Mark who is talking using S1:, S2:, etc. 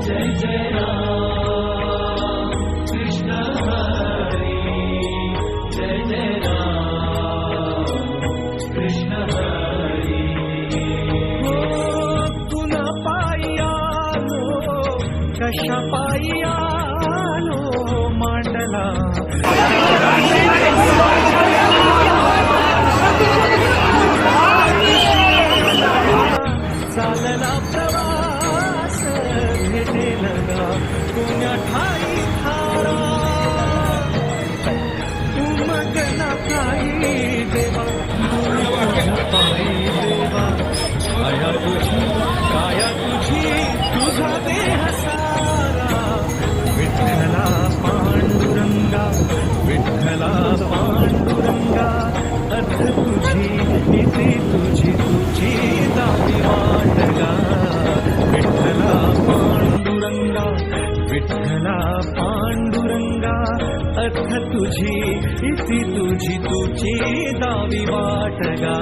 S1: जय जय राम कृष्ण हरी जय जय राम कृष्ण हरी
S2: तुला पायी आलो कशा पायी आलो मांडला चालला प्रवास भेटेल गा कोण्या ठाई थारा उमगला ठाई देवा पायी देवा काया तुझी तुझा देह सारा विठ्ठला पांडुरंगा विठ्ठला पांडुरंगा अर्थ तुझी इथे तुझी तुझी दावी वाटगा विठ्ठला पांडुरंगा विठ्ठला पांडुरंगा अर्थ तुझी इथे तुझी तुझी दावी वाटगा